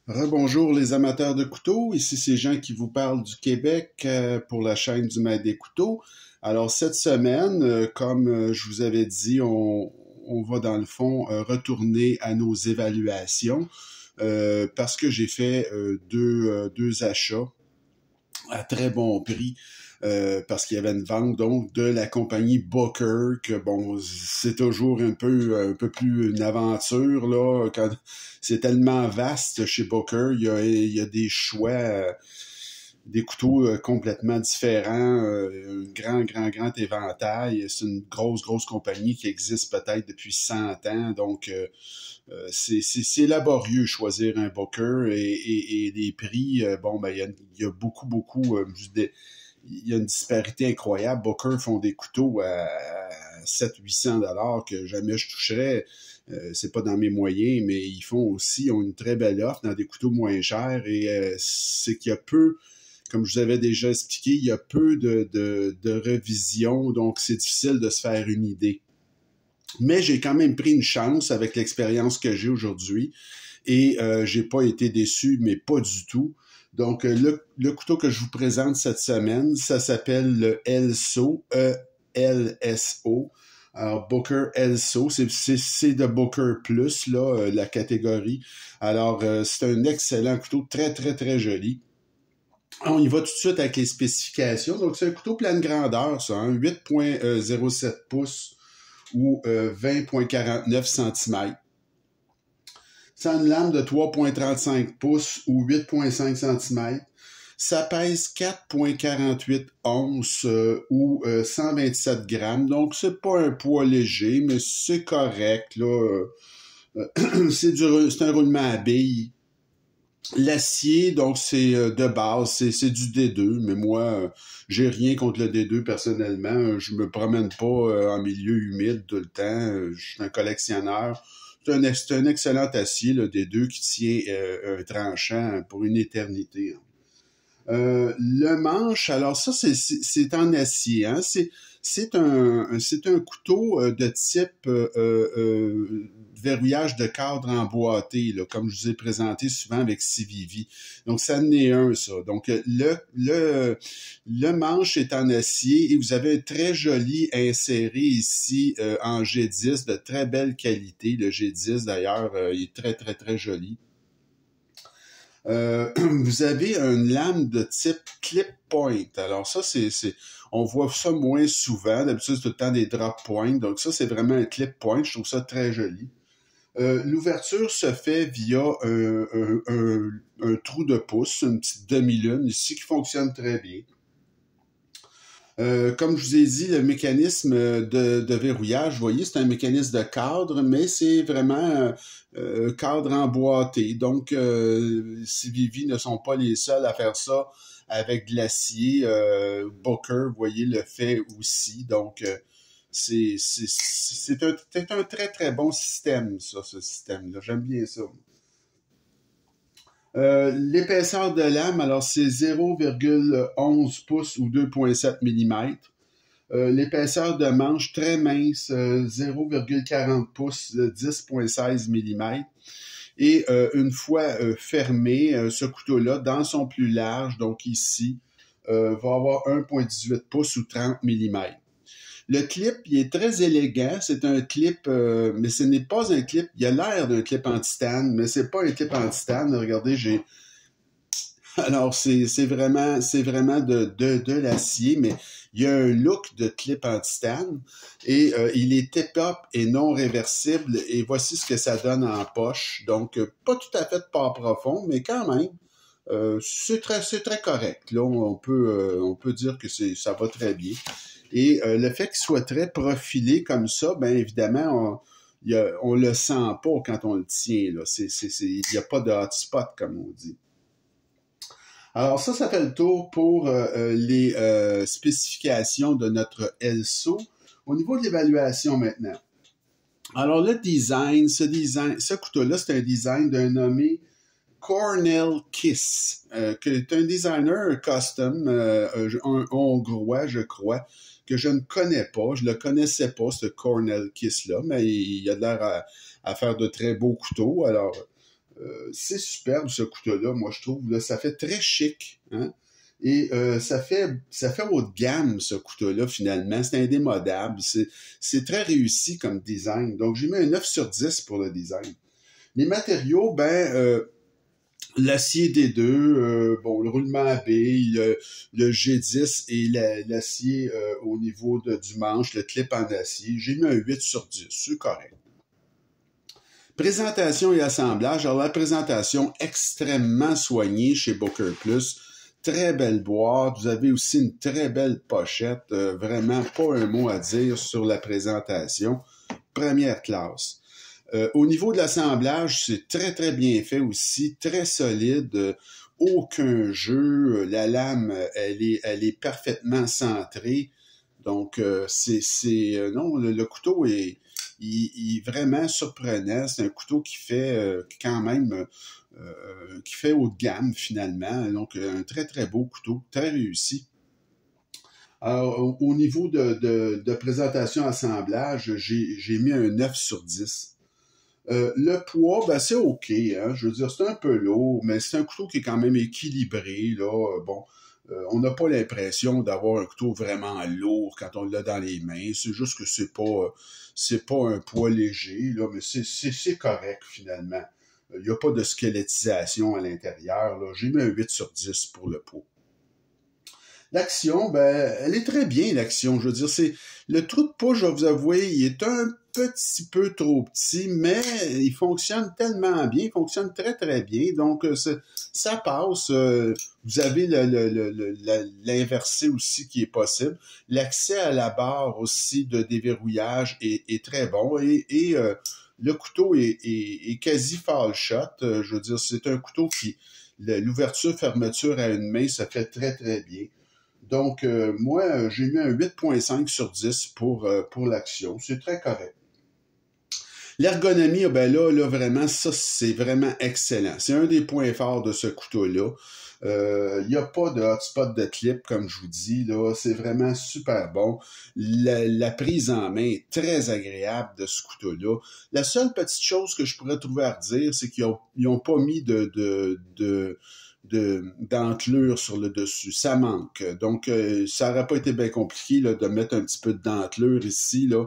Rebonjour les amateurs de couteaux, ici c'est Jean qui vous parle du Québec pour la chaîne du Maître des couteaux. Alors cette semaine, comme je vous avais dit, on va dans le fond retourner à nos évaluations parce que j'ai fait deux achats à très bon prix. Parce qu'il y avait une vente donc de la compagnie Booker, que bon, c'est toujours un peu plus une aventure là. Quand c'est tellement vaste chez Booker, il y a des choix, des couteaux complètement différents, un grand éventail. C'est une grosse compagnie qui existe peut-être depuis 100 ans, donc c'est laborieux choisir un Booker et les prix. Bon, ben il y a beaucoup il y a une disparité incroyable. Booker font des couteaux à 700-800 $ que jamais je toucherais. C'est pas dans mes moyens, mais ils ont une très belle offre dans des couteaux moins chers et c'est qu'il y a peu, comme je vous avais déjà expliqué, il y a peu de revisions, donc c'est difficile de se faire une idée. Mais j'ai quand même pris une chance avec l'expérience que j'ai aujourd'hui et j'ai pas été déçu, mais pas du tout. Donc, le couteau que je vous présente cette semaine, ça s'appelle le Elso, E-L-S-O. Alors, Booker Elso, c'est de Booker Plus, là, la catégorie. Alors, c'est un excellent couteau, très joli. On y va tout de suite avec les spécifications. Donc, c'est un couteau pleine grandeur, ça, hein, 8,07 pouces ou 20,49 cm. C'est une lame de 3,35 pouces ou 8,5 cm. Ça pèse 4,48 onces ou 127 grammes. Donc, c'est pas un poids léger, mais c'est correct, là. C'est un roulement à billes. L'acier, donc, c'est de base, c'est du D2, mais moi, j'ai rien contre le D2 personnellement. Je me promène pas en milieu humide tout le temps. Je suis un collectionneur. C'est un excellent acier, le D2, qui tient un tranchant pour une éternité. Le manche, alors ça, c'est en acier. Hein? C'est un couteau de type verrouillage de cadre emboîté, là, comme je vous ai présenté souvent avec Civivi. Donc, ça en est un, ça. Donc, le manche est en acier et vous avez un très joli inséré ici en G10 de très belle qualité. Le G10, d'ailleurs, il est très joli. Vous avez une lame de type clip point. Alors ça, on voit ça moins souvent. D'habitude, c'est tout le temps des drop points. Donc ça, c'est vraiment un clip point. Je trouve ça très joli. L'ouverture se fait via un trou de pouce, une petite demi-lune ici qui fonctionne très bien. Comme je vous ai dit, le mécanisme de verrouillage, vous voyez, c'est un mécanisme de cadre, mais c'est vraiment cadre emboîté. Donc, Civivi ne sont pas les seuls à faire ça avec de l'acier. Booker, vous voyez, le fait aussi. Donc, c'est un très bon système, ça, ce système-là. J'aime bien ça. L'épaisseur de lame, alors c'est 0,11 pouces ou 2,7 mm. L'épaisseur de manche très mince, 0,40 pouces, 10,16 mm. Et une fois fermé, ce couteau-là, dans son plus large, donc ici, va avoir 1,18 pouces ou 30 mm. Le clip, il est très élégant. C'est un clip, mais ce n'est pas un clip. Il a l'air d'un clip anti-tane, mais c'est pas un clip anti-tane. Regardez, alors, c'est vraiment de l'acier, mais il y a un look de clip anti-tane et il est tip-up et non réversible. Et voici ce que ça donne en poche. Donc, pas tout à fait pas profond, mais quand même, c'est très correct. Là, on peut dire que ça va très bien. Et le fait qu'il soit très profilé comme ça, bien évidemment, on le sent pas quand on le tient. Là. Il n'y a pas de hotspot, comme on dit. Alors ça fait le tour pour les spécifications de notre Elso. Au niveau de l'évaluation maintenant. Alors le design, ce couteau-là, c'est un design d'un nommé Cornel Kiss, qui est un designer custom, un hongrois, je crois, que je ne connais pas. Je le connaissais pas, ce Cornel Kiss-là, mais il a l'air à faire de très beaux couteaux. Alors, c'est superbe ce couteau-là, moi je trouve. Là, ça fait très chic, hein? Et ça fait haut de gamme, ce couteau-là, finalement. C'est indémodable. C'est très réussi comme design. Donc, j'ai mis un 9 sur 10 pour le design. Les matériaux, l'acier D2, le roulement à billes, le G10 et l'acier au niveau du manche, le clip en acier. J'ai mis un 8 sur 10. C'est correct. Présentation et assemblage. Alors, la présentation extrêmement soignée chez Booker Plus. Très belle boîte. Vous avez aussi une très belle pochette. Vraiment, pas un mot à dire sur la présentation. Première classe. Au niveau de l'assemblage, c'est très, très bien fait aussi. Très solide. Aucun jeu. La lame, elle est parfaitement centrée. Donc, non, le couteau est vraiment surprenant. C'est un couteau qui fait quand même qui fait haut de gamme finalement. Donc, un très, très beau couteau, très réussi. Alors, au niveau de présentation assemblage, j'ai mis un 9 sur 10. Le poids, c'est OK, hein. Je veux dire, c'est un peu lourd, mais c'est un couteau qui est quand même équilibré, là. On n'a pas l'impression d'avoir un couteau vraiment lourd quand on l'a dans les mains. C'est juste que c'est pas un poids léger, là, mais c'est correct finalement. Il n'y a pas de squelettisation à l'intérieur, là. J'ai mis un 8 sur 10 pour le poids. L'action, elle est très bien, l'action. Je veux dire, le trou de pouce, je vais vous avouer, il est un petit peu trop petit, mais il fonctionne tellement bien, il fonctionne très, très bien. Donc, ça passe. Vous avez l'inversé aussi qui est possible. L'accès à la barre aussi de déverrouillage est très bon. Et le couteau est quasi fall shot. Je veux dire, c'est un couteau qui, l'ouverture-fermeture à une main, ça fait très, très bien. Donc, moi, j'ai mis un 8.5 sur 10 pour l'action. C'est très correct. L'ergonomie, là, vraiment, ça, c'est vraiment excellent. C'est un des points forts de ce couteau-là. Il n'y a pas de hotspot de clip, comme je vous dis, là. C'est vraiment super bon. La prise en main est très agréable de ce couteau-là. La seule petite chose que je pourrais trouver à redire, c'est qu'ils n'ont pas mis dentelure sur le dessus. Ça manque. Donc, ça n'aurait pas été bien compliqué là, de mettre un petit peu de dentelure ici, là,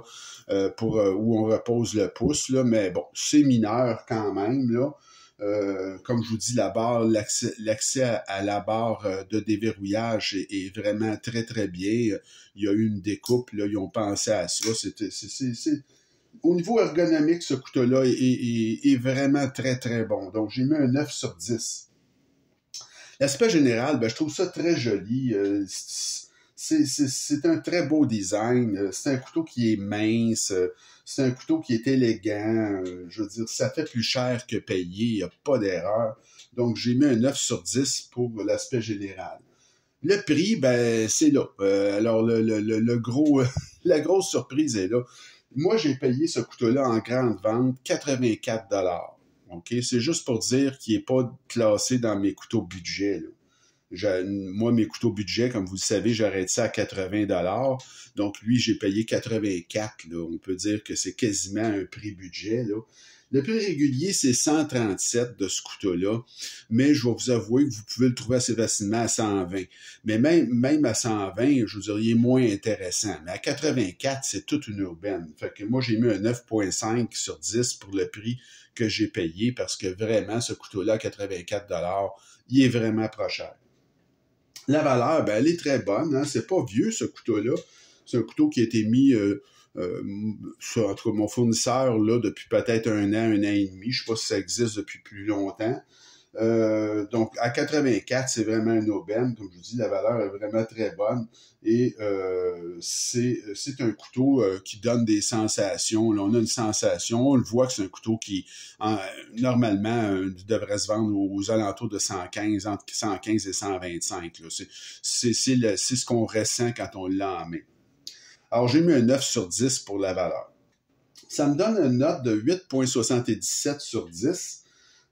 pour où on repose le pouce, là, mais bon, c'est mineur quand même, là. Comme je vous dis, la barre, l'accès à la barre de déverrouillage est vraiment très, très bien. Il y a eu une découpe, là, ils ont pensé à ça. Au niveau ergonomique, ce couteau-là est vraiment très, très bon. Donc, j'ai mis un 9 sur 10. L'aspect général, je trouve ça très joli. C'est un très beau design. C'est un couteau qui est mince. C'est un couteau qui est élégant. Je veux dire, ça fait plus cher que payé. Il n'y a pas d'erreur. Donc, j'ai mis un 9 sur 10 pour l'aspect général. Le prix, c'est là. Alors, le gros, la grosse surprise est là. Moi, j'ai payé ce couteau-là en grande vente 84 $. OK? C'est juste pour dire qu'il n'est pas classé dans mes couteaux budget, là. Moi, mes couteaux budget, comme vous le savez, j'arrête ça à 80 $. Donc, lui, j'ai payé 84 $. Là. On peut dire que c'est quasiment un prix budget, là. Le prix régulier, c'est 137 de ce couteau-là, mais je vais vous avouer que vous pouvez le trouver assez facilement à 120. Mais même à 120, je vous dirais, il est moins intéressant. Mais à 84, c'est toute une aubaine. Fait que moi, j'ai mis un 9.5 sur 10 pour le prix que j'ai payé parce que vraiment, ce couteau-là, à 84 $, il est vraiment pas cher. La valeur, elle est très bonne. Hein? C'est pas vieux, ce couteau-là. C'est un couteau qui a été mis en tout cas, mon fournisseur, là, depuis peut-être un an et demi. Je sais pas si ça existe depuis plus longtemps. Donc, à 84, c'est vraiment une aubaine. Comme je vous dis, la valeur est vraiment très bonne. Et c'est un couteau qui donne des sensations. Là, on a une sensation. On le voit que c'est un couteau qui, normalement, devrait se vendre aux alentours de 115, entre 115 et 125. Là. C'est ce qu'on ressent quand on l'a en main. Alors, j'ai mis un 9 sur 10 pour la valeur. Ça me donne une note de 8.77 sur 10,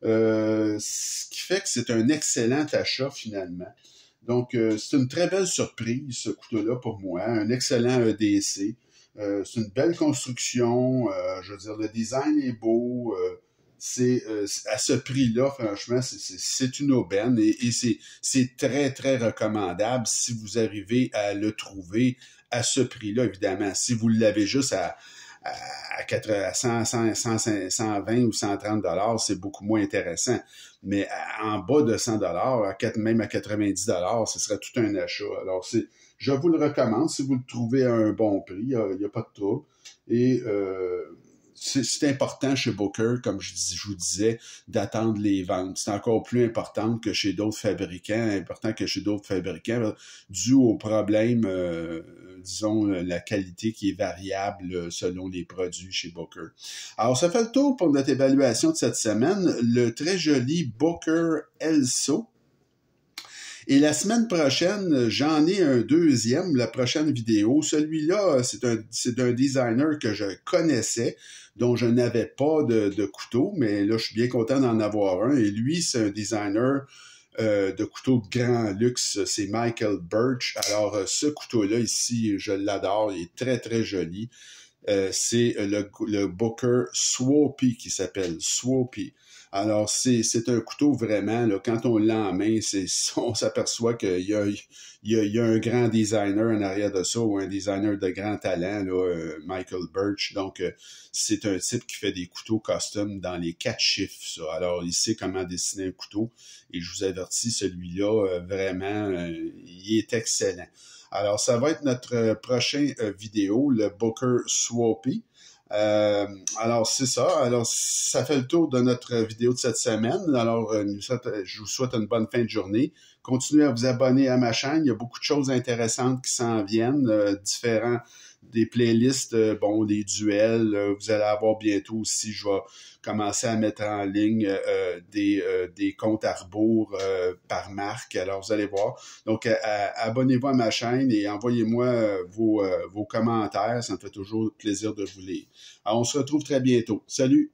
ce qui fait que c'est un excellent achat finalement. Donc, c'est une très belle surprise, ce couteau-là, pour moi. Un excellent EDC. C'est une belle construction. Je veux dire, le design est beau. c'est à ce prix-là, franchement, c'est une aubaine et c'est très, très recommandable si vous arrivez à le trouver à ce prix-là, évidemment. Si vous l'avez juste à 120 ou 130 dollars, c'est beaucoup moins intéressant. Mais en bas de 100 dollars, même à 90 dollars, ce serait tout un achat. Alors, je vous le recommande si vous le trouvez à un bon prix. Il n'y a pas de trouble. Et c'est important chez Booker, comme je vous disais, d'attendre les ventes. C'est encore plus important que chez d'autres fabricants, dû au problème, disons, la qualité qui est variable selon les produits chez Booker. Alors, ça fait le tour pour notre évaluation de cette semaine. Le très joli Booker Elso. Et la semaine prochaine, j'en ai un deuxième, la prochaine vidéo. Celui-là, c'est un designer que je connaissais, dont je n'avais pas de couteau, mais là, je suis bien content d'en avoir un. Et lui, c'est un designer de couteau de grand luxe, c'est Michael Birch. Alors, ce couteau-là, ici, je l'adore, il est très, très joli. C'est le Booker Swoopy qui s'appelle Swoopy. Alors, c'est un couteau vraiment, là, quand on l'a en main, on s'aperçoit qu'il y a un grand designer en arrière de ça, ou un designer de grand talent, là, Michael Birch. Donc, c'est un type qui fait des couteaux custom dans les 4 chiffres, ça. Alors, il sait comment dessiner un couteau. Et je vous avertis, celui-là, vraiment, il est excellent. Alors, ça va être notre prochain vidéo, le Booker Swoopy. Alors, c'est ça. Alors, ça fait le tour de notre vidéo de cette semaine. Alors, je vous souhaite une bonne fin de journée. Continuez à vous abonner à ma chaîne. Il y a beaucoup de choses intéressantes qui s'en viennent, des playlists, des duels. Vous allez avoir bientôt aussi, je vais commencer à mettre en ligne des comptes à rebours par marque. Alors, vous allez voir. Donc, abonnez-vous à ma chaîne et envoyez-moi vos commentaires. Ça me fait toujours plaisir de vous lire. Alors, on se retrouve très bientôt. Salut!